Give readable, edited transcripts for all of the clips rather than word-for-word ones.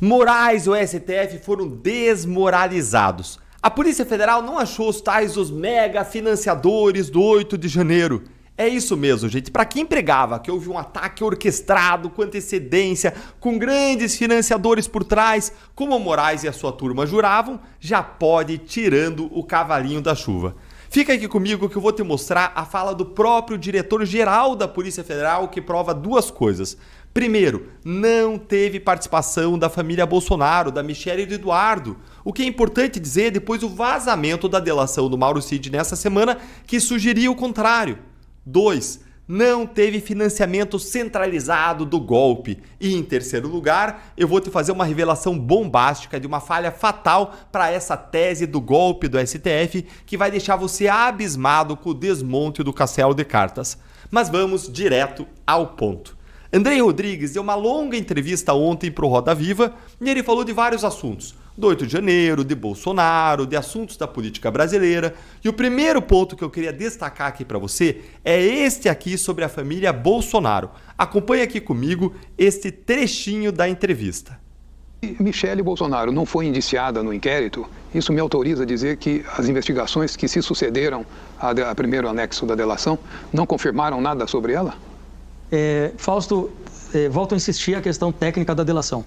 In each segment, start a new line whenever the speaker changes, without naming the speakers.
Moraes e o STF foram desmoralizados. A Polícia Federal não achou os mega financiadores do 8 de janeiro. É isso mesmo, gente. Para quem pregava que houve um ataque orquestrado, com antecedência, com grandes financiadores por trás, como Moraes e a sua turma juravam, já pode ir tirando o cavalinho da chuva. Fica aqui comigo que eu vou te mostrar a fala do próprio diretor-geral da Polícia Federal que prova duas coisas. Primeiro, não teve participação da família Bolsonaro, da Michelle e do Eduardo. O que é importante dizer depois do vazamento da delação do Mauro Cid nessa semana, que sugeria o contrário. 2. Não teve financiamento centralizado do golpe. E em terceiro lugar, eu vou te fazer uma revelação bombástica de uma falha fatal para essa tese do golpe do STF que vai deixar você abismado com o desmonte do castelo de cartas. Mas vamos direto ao ponto. Andrei Rodrigues deu uma longa entrevista ontem para o Roda Viva e ele falou de vários assuntos. Do 8 de janeiro, de Bolsonaro, de assuntos da política brasileira. E o primeiro ponto que eu queria destacar aqui para você é este aqui sobre a família Bolsonaro. Acompanhe aqui comigo este trechinho da entrevista.
Michelle Bolsonaro não foi indiciada no inquérito, isso me autoriza a dizer que as investigações que se sucederam a primeiro anexo da delação não confirmaram nada sobre ela?
Fausto, volto a insistir a questão técnica da delação.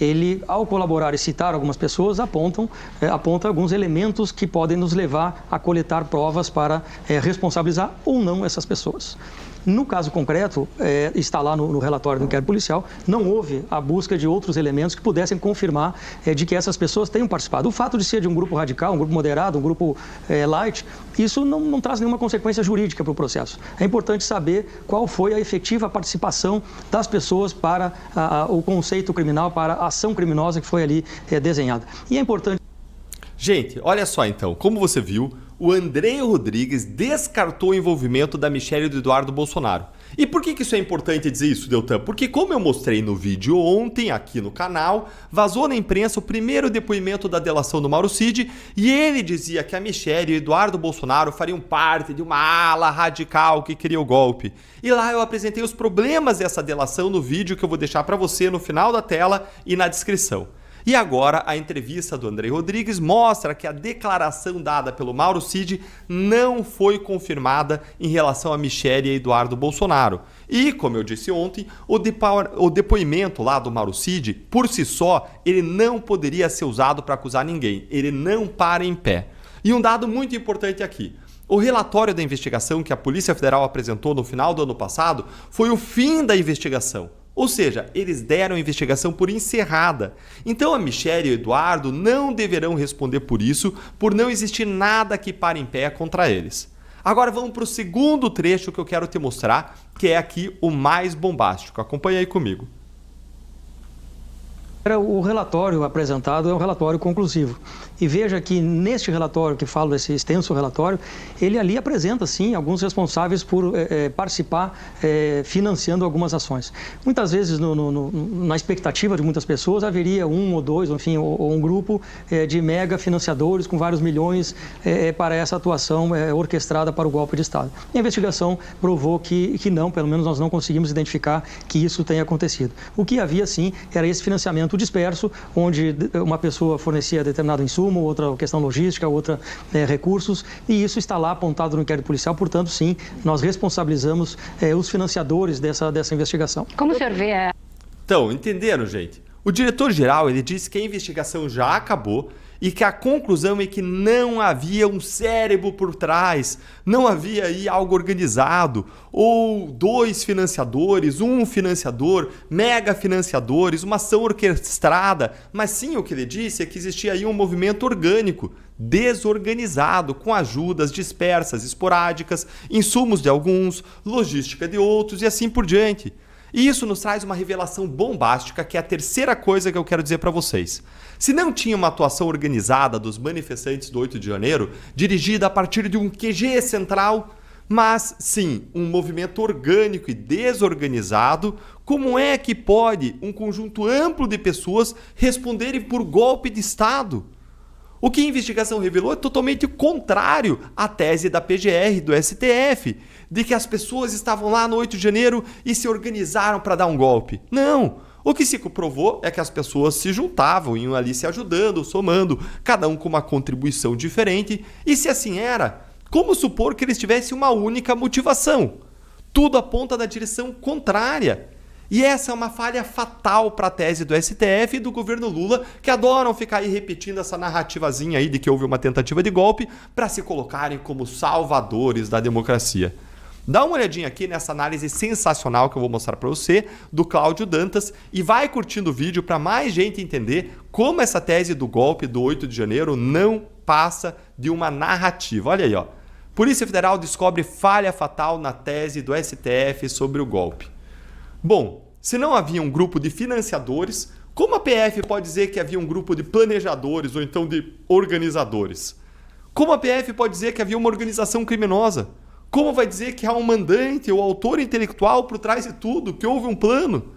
Ele, ao colaborar e citar algumas pessoas, aponta alguns elementos que podem nos levar a coletar provas para responsabilizar ou não essas pessoas. No caso concreto, está lá no relatório do inquérito policial, não houve a busca de outros elementos que pudessem confirmar de que essas pessoas tenham participado. O fato de ser de um grupo radical, um grupo moderado, um grupo light, isso não traz nenhuma consequência jurídica para o processo. É importante saber qual foi a efetiva participação das pessoas para o conceito criminal, para a ação criminosa que foi ali desenhada. E é importante...
Gente, olha só então, como você viu, o Andrei Rodrigues descartou o envolvimento da Michelle e do Eduardo Bolsonaro. E por que isso é importante dizer isso, Deltan? Porque como eu mostrei no vídeo ontem aqui no canal, vazou na imprensa o primeiro depoimento da delação do Mauro Cid e ele dizia que a Michelle e o Eduardo Bolsonaro fariam parte de uma ala radical que queria o golpe. E lá eu apresentei os problemas dessa delação no vídeo que eu vou deixar para você no final da tela e na descrição. E agora a entrevista do Andrei Rodrigues mostra que a declaração dada pelo Mauro Cid não foi confirmada em relação a Michelle e Eduardo Bolsonaro. E, como eu disse ontem, o depoimento lá do Mauro Cid, por si só, ele não poderia ser usado para acusar ninguém. Ele não para em pé. E um dado muito importante aqui. O relatório da investigação que a Polícia Federal apresentou no final do ano passado foi o fim da investigação. Ou seja, eles deram a investigação por encerrada. Então a Michelle e o Eduardo não deverão responder por isso, por não existir nada que pare em pé contra eles. Agora vamos para o segundo trecho que eu quero te mostrar, que é aqui o mais bombástico. Acompanha aí comigo.
O relatório apresentado é um relatório conclusivo. E veja que neste relatório, que falo desse extenso relatório, ele ali apresenta, sim, alguns responsáveis por participar financiando algumas ações. Muitas vezes, na expectativa de muitas pessoas, haveria um ou dois, enfim, ou um grupo de mega financiadores com vários milhões para essa atuação orquestrada para o golpe de Estado. A investigação provou que não, pelo menos nós não conseguimos identificar que isso tenha acontecido. O que havia, sim, era esse financiamento disperso, onde uma pessoa fornecia determinado insumo, outra questão logística, outra recursos, e isso está lá apontado no inquérito policial, portanto, sim, nós responsabilizamos os financiadores dessa investigação.
Como o senhor vê?
Então, entenderam, gente? O diretor-geral, ele disse que a investigação já acabou e que a conclusão é que não havia um cérebro por trás, não havia aí algo organizado, ou dois financiadores, um financiador, mega financiadores, uma ação orquestrada, mas sim o que ele disse é que existia aí um movimento orgânico, desorganizado, com ajudas dispersas, esporádicas, insumos de alguns, logística de outros e assim por diante. E isso nos traz uma revelação bombástica, que é a terceira coisa que eu quero dizer para vocês. Se não tinha uma atuação organizada dos manifestantes do 8 de janeiro, dirigida a partir de um QG central, mas sim um movimento orgânico e desorganizado, como é que pode um conjunto amplo de pessoas responderem por golpe de Estado? O que a investigação revelou é totalmente contrário à tese da PGR, do STF, de que as pessoas estavam lá no 8 de janeiro e se organizaram para dar um golpe. Não! O que se comprovou é que as pessoas se juntavam, iam ali se ajudando, somando, cada um com uma contribuição diferente, e se assim era, como supor que eles tivessem uma única motivação? Tudo aponta na direção contrária. E essa é uma falha fatal para a tese do STF e do governo Lula, que adoram ficar aí repetindo essa narrativazinha aí de que houve uma tentativa de golpe para se colocarem como salvadores da democracia. Dá uma olhadinha aqui nessa análise sensacional que eu vou mostrar para você, do Cláudio Dantas, e vai curtindo o vídeo para mais gente entender como essa tese do golpe do 8 de janeiro não passa de uma narrativa. Olha aí, ó. Polícia Federal descobre falha fatal na tese do STF sobre o golpe. Bom, se não havia um grupo de financiadores, como a PF pode dizer que havia um grupo de planejadores ou então de organizadores? Como a PF pode dizer que havia uma organização criminosa? Como vai dizer que há um mandante ou autor intelectual por trás de tudo, que houve um plano?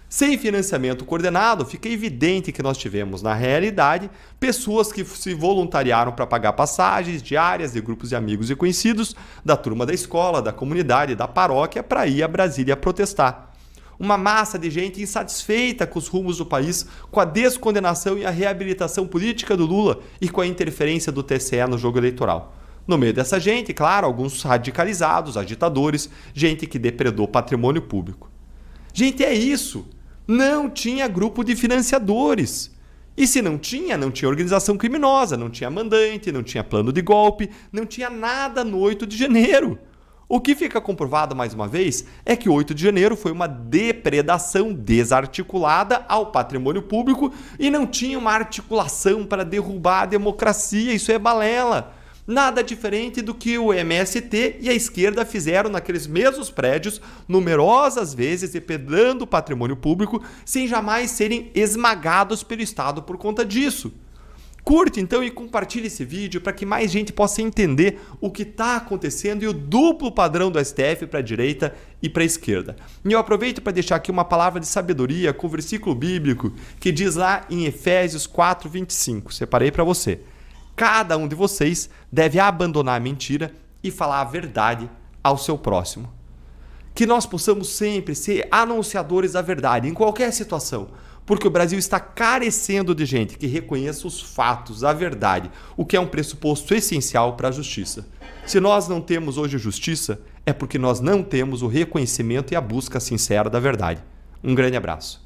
Sem financiamento coordenado, fica evidente que nós tivemos, na realidade, pessoas que se voluntariaram para pagar passagens diárias de grupos de amigos e conhecidos, da turma da escola, da comunidade, da paróquia, para ir a Brasília protestar. Uma massa de gente insatisfeita com os rumos do país, com a descondenação e a reabilitação política do Lula e com a interferência do TSE no jogo eleitoral. No meio dessa gente, claro, alguns radicalizados, agitadores, gente que depredou patrimônio público. Gente, é isso. Não tinha grupo de financiadores. E se não tinha organização criminosa, não tinha mandante, não tinha plano de golpe, não tinha nada no 8 de janeiro. O que fica comprovado mais uma vez é que o 8 de janeiro foi uma depredação desarticulada ao patrimônio público e não tinha uma articulação para derrubar a democracia. Isso é balela. Nada diferente do que o MST e a esquerda fizeram naqueles mesmos prédios, numerosas vezes depredando o patrimônio público, sem jamais serem esmagados pelo Estado por conta disso. Curte então e compartilhe esse vídeo para que mais gente possa entender o que está acontecendo e o duplo padrão do STF para a direita e para a esquerda. E eu aproveito para deixar aqui uma palavra de sabedoria com o versículo bíblico que diz lá em Efésios 4:25. Separei para você. Cada um de vocês deve abandonar a mentira e falar a verdade ao seu próximo. Que nós possamos sempre ser anunciadores da verdade em qualquer situação, porque o Brasil está carecendo de gente que reconheça os fatos, a verdade, o que é um pressuposto essencial para a justiça. Se nós não temos hoje justiça, é porque nós não temos o reconhecimento e a busca sincera da verdade. Um grande abraço.